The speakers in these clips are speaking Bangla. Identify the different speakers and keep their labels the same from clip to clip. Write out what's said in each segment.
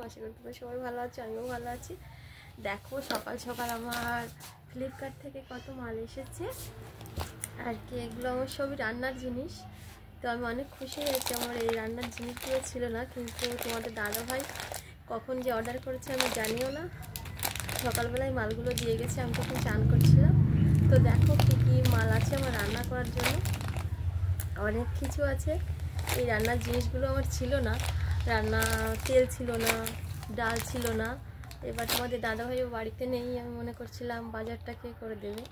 Speaker 1: আশা করি তোমরা সবাই ভালো আছো, আমিও ভালো আছি। দেখো সকাল সকাল আমার ফ্লিপকার্ট থেকে কত মাল এসেছে আর কি। এগুলো আমার সবই রান্নার জিনিস। তো আমি অনেক খুশি হয়েছি, আমার এই রান্নার জিনিসগুলো ছিল না, কিন্তু তোমাদের দাদাভাই কখন যে অর্ডার করেছে আমি জানিও না। সকালবেলায় মালগুলো দিয়ে গেছে, আমি তখন চান করছিলাম। তো দেখো কী কী মাল আছে আমার রান্না করার জন্য, অনেক কিছু আছে। এই রান্নার জিনিসগুলো আমার ছিল না, রান্না তেল ছিল না, ডাল ছিল না। এবার তোমাদের দাদাভাইও বাড়িতে নেই, আমি মনে করছিলাম বাজারটা কে করে দেবে।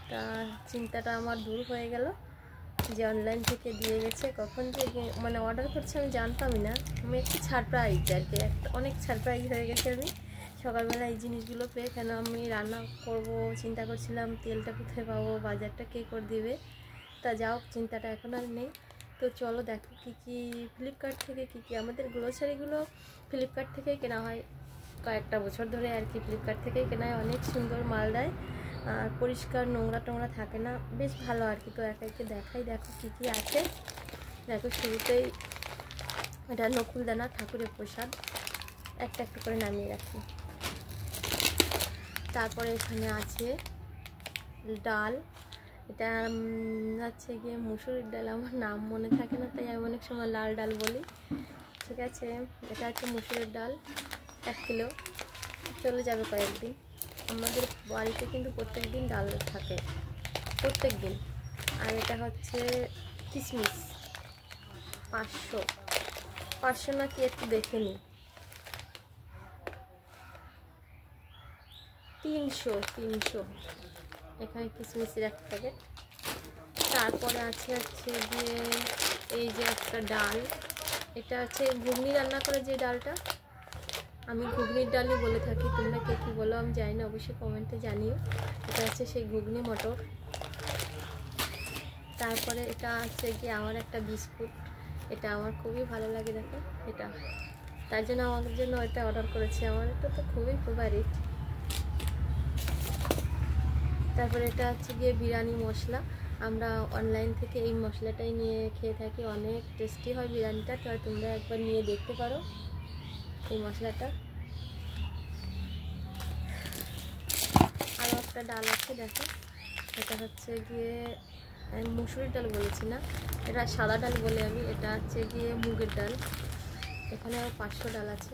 Speaker 1: তা চিন্তাটা আমার দূর হয়ে গেল যে অনলাইন থেকে দিয়ে গেছে। কখন যে মানে অর্ডার করছে আমি জানতামই না। আমি একটু সারপ্রাইজ আর কি, অনেক সারপ্রাইজ হয়ে গেছে আমি সকালবেলা এই জিনিসগুলো পেয়ে। কেন আমি রান্না করব চিন্তা করছিলাম, তেলটা কোথায় পাবো, বাজারটা কে করে দিবে। তা যাও, চিন্তাটা এখন আর নেই। তো চলো দেখো কী কী ফ্লিপকার্ট থেকে কী কী, আমাদের গ্রোসারিগুলো ফ্লিপকার্ট থেকেই কেনা হয় কয়েকটা বছর ধরে আর কি। ফ্লিপকার্ট থেকেই কেনা হয়, অনেক সুন্দর মাল দেয় আর পরিষ্কার, নোংরা টোংরা থাকে না, বেশ ভালো আর কি। তো একে একে দেখাই, দেখো কী কী আছে। দেখো শুরুতেই এটা নকুলদানা, ঠাকুরের প্রসাদ, একটা একটু করে নামিয়ে রাখি। তারপরে এখানে আছে ডাল, এটা হচ্ছে গিয়ে মুসুরির ডাল, আমার নাম মনে থাকে না তাই আমি অনেক সময় লাল ডাল বলি, ঠিক আছে। এটা হচ্ছে মুসুরির ডাল, 1 কিলো, চলে যাবে কয়েকদিন। আমাদের বাড়িতে কিন্তু প্রত্যেক দিন ডাল থাকে, প্রত্যেক দিন। আর এটা হচ্ছে কিশমিশ, 500 নাকি একটু দেখে নিই, 300 এখানে কিশমিশের একটা প্যাকেট। তারপরে আছে গিয়ে এই যে একটা ডাল, এটা হচ্ছে ঘুগনি রান্না করে যে ডালটা, আমি ঘুগনির ডালই বলে থাকি, তোমরা কে কী বলো আমি জানি না, অবশ্যই কমেন্টে জানিও। এটা হচ্ছে সেই ঘুগনি মটর। তারপরে এটা হচ্ছে গিয়ে আমার একটা বিস্কুট, এটা আমার খুবই ভালো লাগে, দেখো এটা, তার জন্য আমাদের জন্য এটা অর্ডার করেছি, আমার এটা তো খুবই ফেভারিট। তারপরে এটা হচ্ছে গিয়ে বিরিয়ানি মশলা, আমরা অনলাইন থেকে এই মশলাটাই নিয়ে খেয়ে থাকি, অনেক টেস্টি হয় বিরিয়ানিটা। তো তোমরা একবার নিয়ে দেখতে পারো এই মশলাটা। আরও একটা ডাল আছে, দেখো এটা হচ্ছে গিয়ে মুসুরির ডাল বলেছি না, এটা সাদা ডাল বলে আমি, এটা হচ্ছে গিয়ে মুগের ডাল। এখানে 500 ডাল আছে।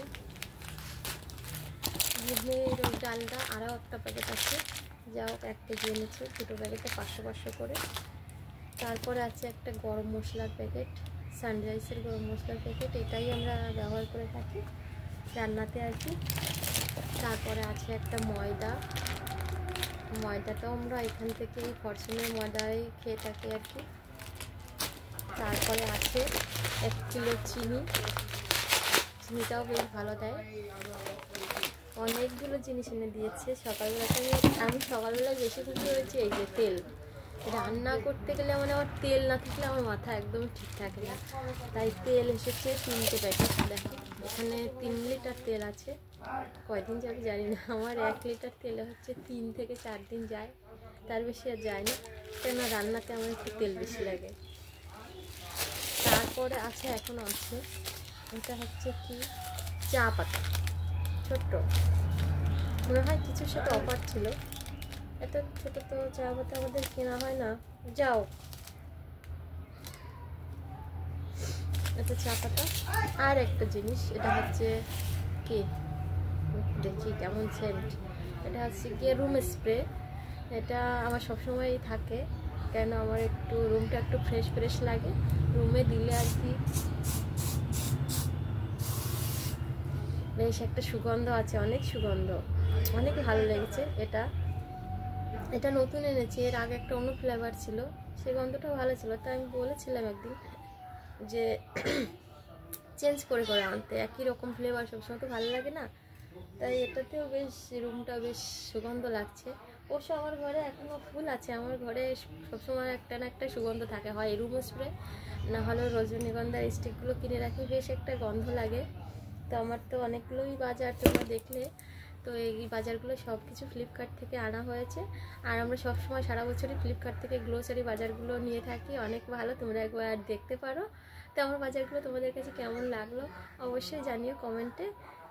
Speaker 1: ঘুগনির ডালটা আরও একটা প্যাকেট আছে, যাও 1 কেজি এনেছে, দুটো প্যাকেটে 500 করে। তারপরে আছে একটা গরম মশলার প্যাকেট, সানরাইসের গরম মশলার প্যাকেট, এটাই আমরা ব্যবহার করে থাকি রান্নাতে আর কি। তারপরে আছে একটা ময়দাটাও আমরা এখান থেকে এই ফরচুনের ময়দাই খেয়ে থাকি আর কি। তারপরে আছে 1 কিলো চিনিটাও বেশ ভালো দেয়। অনেকগুলো জিনিস এনে দিয়েছে। সকালবেলাতে আমি সকালবেলায় বেশি খুশি হয়েছি এই যে তেল, রান্না করতে গেলে মানে আমার তেল না থাকলে আমার মাথা একদমই ঠিক থাকে না। তাই তেল এসেছে 3টে প্যাকেট, দেখো এখানে 3 লিটার তেল আছে। কয়দিন যাবে জানি না, আমার 1 লিটার তেলে হচ্ছে 3 থেকে 4 দিন যায়, তার বেশি আর যায় না, কেন রান্নাতে আমার একটু তেল বেশি লাগে। তারপরে আছে, এখনও আছে, এটা হচ্ছে কি চা পাতা, ছোট্ট, মনে হয় কিছুর সাথে অফার ছিল। এত ছোটো তো চা পাতা আমাদের কেনা হয় না, যাও এত চা পাতা। আর একটা জিনিস, এটা হচ্ছে কি দেখি কেমন সেন্ট, এটা হচ্ছে গিয়ে রুম স্প্রে। এটা আমার সবসময়ই থাকে, কেন আমার একটু রুমটা একটু ফ্রেশ লাগে, রুমে দিলে আর কি বেশ একটা সুগন্ধ আছে, অনেক সুগন্ধ, অনেক ভালো লেগেছে। এটা নতুন এনেছি, এর আগে একটা অন্য ফ্লেভার ছিল, সেই গন্ধটাও ভালো ছিল। তাই আমি বলেছিলাম একদিন যে চেঞ্জ করে আনতে, একই রকম ফ্লেভার সবসময় তো ভালো লাগে না। তাই এটাতেও বেশ রুমটা বেশ সুগন্ধ লাগছে। অবশ্য আমার ঘরে এখনও ফুল আছে, আমার ঘরে সবসময় একটা না একটা সুগন্ধ থাকে, হয় রুম স্প্রে না হলে রজনীগন্ধার স্টিকগুলো কিনে রাখি, বেশ একটা গন্ধ লাগে। তো আমার তো অনেকগুলোই বাজার তোমরা দেখলে, তো এই বাজারগুলো সব কিছু ফ্লিপকার্ট থেকে আনা হয়েছে। আর আমরা সবসময় সারা বছরই ফ্লিপকার্ট থেকে গ্রোসারি বাজারগুলো নিয়ে থাকি, অনেক ভালো, তোমরা একবার দেখতে পারো। তো আমার বাজারগুলো তোমাদের কাছে কেমন লাগলো অবশ্যই জানিও কমেন্টে।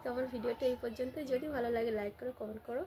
Speaker 1: তো আমার ভিডিওটা এই পর্যন্তই। যদি ভালো লাগে লাইক করো, কমেন্ট করো।